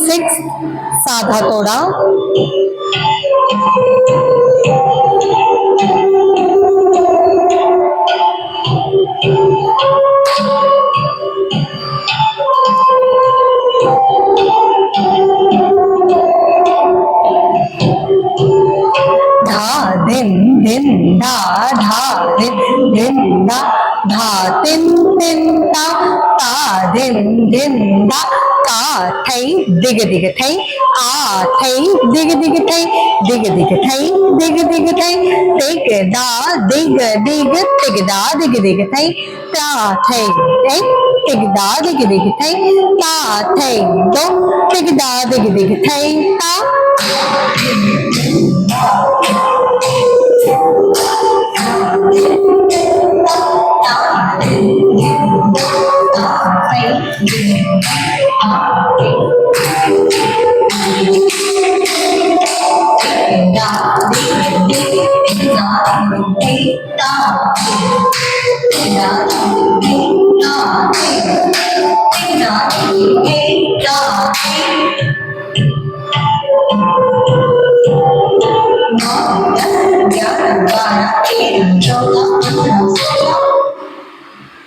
six साधा तोड़ा, धा धिन धिन धा धा धिन धिन धा धा तिन तिन ता ता धिन धिन धा ता थई दिग दिग थई आ थई दिग दिग थई दिग दिग थई दिग दिग थई दिग दा दिग दिग दिग दा दिग दिग थई ता थई थई दिग दा दिग दिग थई ता थई दो दिग दा दिग दिग थई ता